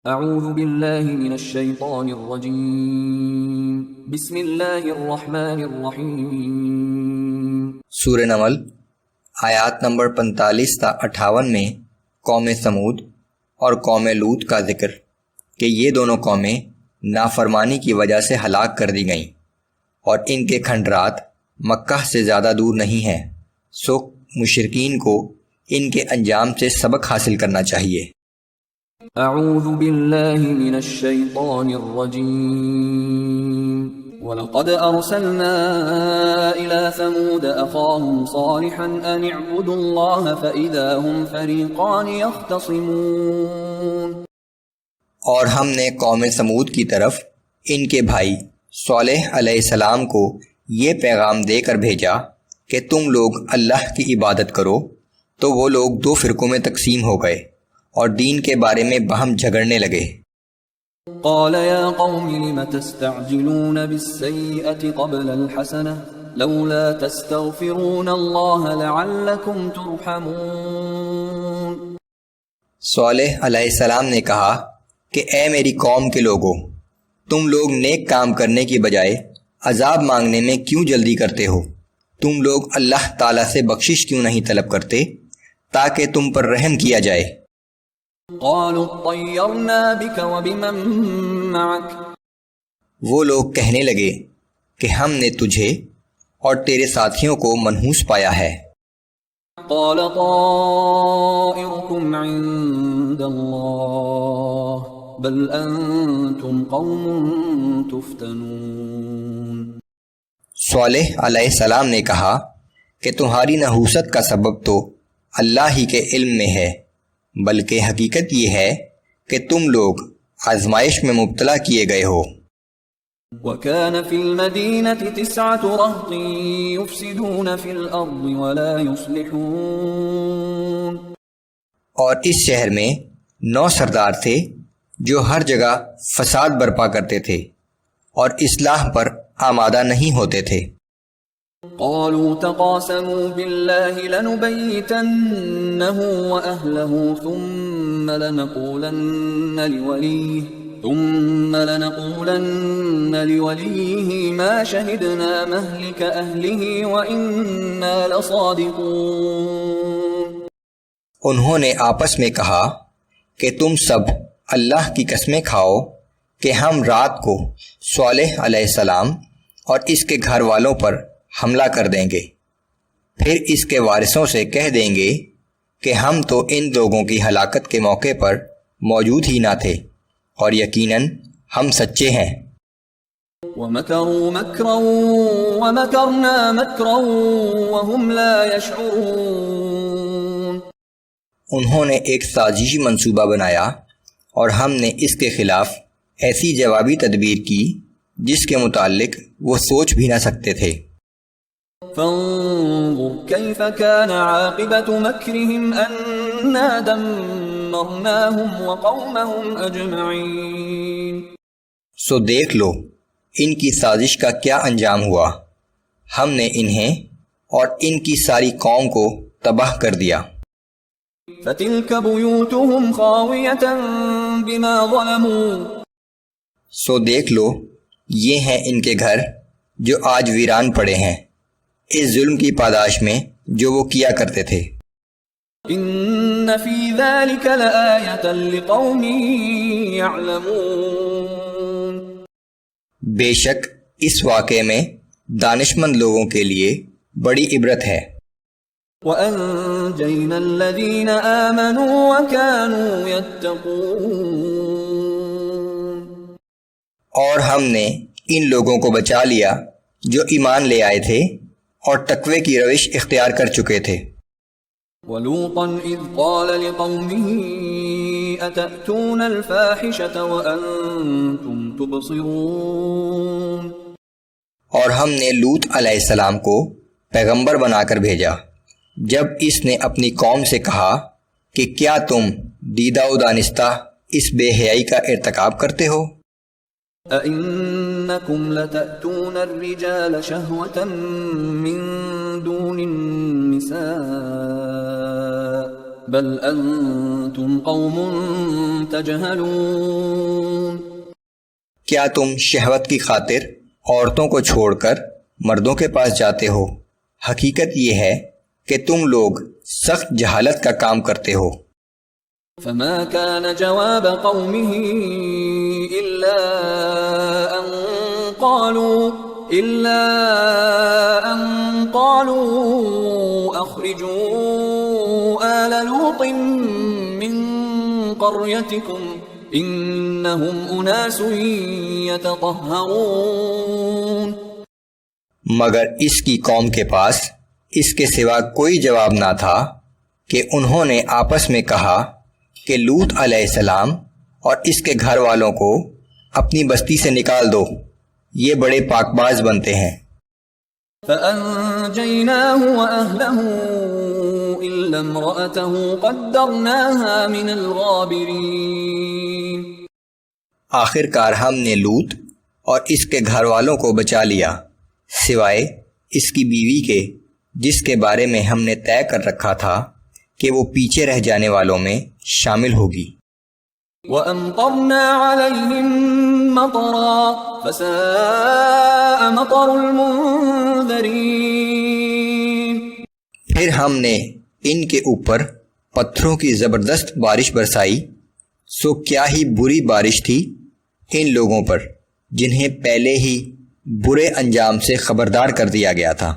اعوذ باللہ من الشیطان الرجیم بسم اللہ الرحمن الرحیم۔ سورہ نمل آیات نمبر 45 تا 58 میں قوم سمود اور قوم لوط کا ذکر کہ یہ دونوں قومیں نافرمانی کی وجہ سے ہلاک کر دی گئیں اور ان کے کھنڈرات مکہ سے زیادہ دور نہیں ہیں، سو مشرکین کو ان کے انجام سے سبق حاصل کرنا چاہیے۔ اعوذ باللہ من الشیطان الرجیم۔ وَلَقَدْ أَرْسَلْنَا إِلَى ثَمُودَ أَخَاهُمْ صَالِحًا أَنِ اعْبُدُوا اللَّهَ فَإِذَا هُمْ فَرِيقَانِ يَخْتَصِمُونَ۔ اور ہم نے قوم سمود کی طرف ان کے بھائی صالح علیہ السلام کو یہ پیغام دے کر بھیجا کہ تم لوگ اللہ کی عبادت کرو، تو وہ لوگ دو فرقوں میں تقسیم ہو گئے اور دین کے بارے میں باہم جھگڑنے لگے۔ قال يا قوم لم تستعجلون بالسيئة قبل الحسنة لولا تستغفرون الله لعلكم ترحمون۔ صالح علیہ السلام نے کہا کہ اے میری قوم کے لوگوں، تم لوگ نیک کام کرنے کی بجائے عذاب مانگنے میں کیوں جلدی کرتے ہو؟ تم لوگ اللہ تعالیٰ سے بخشش کیوں نہیں طلب کرتے تاکہ تم پر رحم کیا جائے؟ قالوا اطيرنا بك وبمن معك۔ وہ لوگ کہنے لگے کہ ہم نے تجھے اور تیرے ساتھیوں کو منحوس پایا ہے۔ قال طائركم عند الله بل انتم قوم تفتنون۔ صالح علیہ السلام نے کہا کہ تمہاری نحوست کا سبب تو اللہ ہی کے علم میں ہے، بلکہ حقیقت یہ ہے کہ تم لوگ آزمائش میں مبتلا کیے گئے ہو۔ وَكَانَ فِي الْمَدِينَةِ 9 رَهْطٍ يُفْسِدُونَ فِي الْأَرْضِ وَلَا يُصْلِحُونَ۔ اور اس شہر میں 9 سردار تھے جو ہر جگہ فساد برپا کرتے تھے اور اصلاح پر آمادہ نہیں ہوتے تھے۔ قالوا تقاسموا بالله لنبيتنه وأهله ثم لنقولن لوليه ما شهدنا مهلك أهله وإنا لصادقون۔ انہوں نے آپس میں کہا کہ تم سب اللہ کی قسمیں کھاؤ کہ ہم رات کو صالح علیہ السلام اور اس کے گھر والوں پر حملہ کر دیں گے، پھر اس کے وارثوں سے کہہ دیں گے کہ ہم تو ان لوگوں کی ہلاکت کے موقع پر موجود ہی نہ تھے اور یقیناً ہم سچے ہیں۔ وَمَكَرُوا مَكْرًا وَمَكَرْنَا مَكْرًا وَهُمْ لَا يَشْعُرُونَ۔ انہوں نے ایک سازشی منصوبہ بنایا اور ہم نے اس کے خلاف ایسی جوابی تدبیر کی جس کے متعلق وہ سوچ بھی نہ سکتے تھے۔ فانظر كيف كان عاقبة مكرهم أنا دمرناهم وقومهم أجمعين۔ سو دیکھ لو ان کی سازش کا کیا انجام ہوا، ہم نے انہیں اور ان کی ساری قوم کو تباہ کر دیا۔ فتلك بيوتهم خاوية بما ظلموا۔ سو دیکھ لو یہ ہیں ان کے گھر جو آج ویران پڑے ہیں اس ظلم کی پاداش میں جو وہ کیا کرتے تھے۔ ان فی ذلک لآیۃ لقوم یعلمون۔ بے شک اس واقعے میں دانشمند لوگوں کے لیے بڑی عبرت ہے۔ وَأَنجَيْنَا الَّذِينَ آمَنُوا وَكَانُوا يَتَّقُونَ۔ اور ہم نے ان لوگوں کو بچا لیا جو ایمان لے آئے تھے اور تقوی کی روش اختیار کر چکے تھے۔ وَلُوطًا إِذْ قَالَ لِقَوْمِهِ أَتَأْتُونَ الْفَاحِشَةَ وَأَنْتُمْ تُبْصِرُونَ۔ اور ہم نے لوط علیہ السلام کو پیغمبر بنا کر بھیجا جب اس نے اپنی قوم سے کہا کہ کیا تم دیدہ و دانستہ اس بے حیائی کا ارتکاب کرتے ہو؟ أَإِنَّكُمْ لَتَأْتُونَ الرِّجَالَ شَهْوَةً مِّن دُونِ النِّسَاءِ بل انتم قوم تجہلون. کیا تم شہوت کی خاطر عورتوں کو چھوڑ کر مردوں کے پاس جاتے ہو؟ حقیقت یہ ہے کہ تم لوگ سخت جہالت کا کام کرتے ہو. فما كان جواب قومه إلا أن قالوا أخرجوا آل لوط من قريتكم إنهم أناس يتطهرون. مگر اس کی قوم کے پاس اس کے سوا کوئی جواب نہ تھا کہ انہوں نے آپس میں کہا کہ لوط علیہ السلام اور اس کے گھر والوں کو اپنی بستی سے نکال دو، یہ بڑے پاک باز بنتے ہیں. فَأَنْجَيْنَاهُ وَأَهْلَهُ إِلَّا امْرَأَتَهُ قَدَّرْنَاهَا مِنَ الْغَابِرِينَ. آخر کار ہم نے لوط اور اس کے گھر والوں کو بچا لیا سوائے اس کی بیوی کے، جس کے بارے میں ہم نے طے کر رکھا تھا کہ وہ پیچھے رہ جانے والوں میں شامل ہوگی. وَأَمْطَرْنَا عَلَيْهِمْ مَطَرًا فَسَاءَ مَطَرُ الْمُنذَرِينَ. پھر ہم نے ان کے اوپر پتھروں کی زبردست بارش برسائی، سو کیا ہی بری بارش تھی ان لوگوں پر جنہیں پہلے ہی برے انجام سے خبردار کر دیا گیا تھا.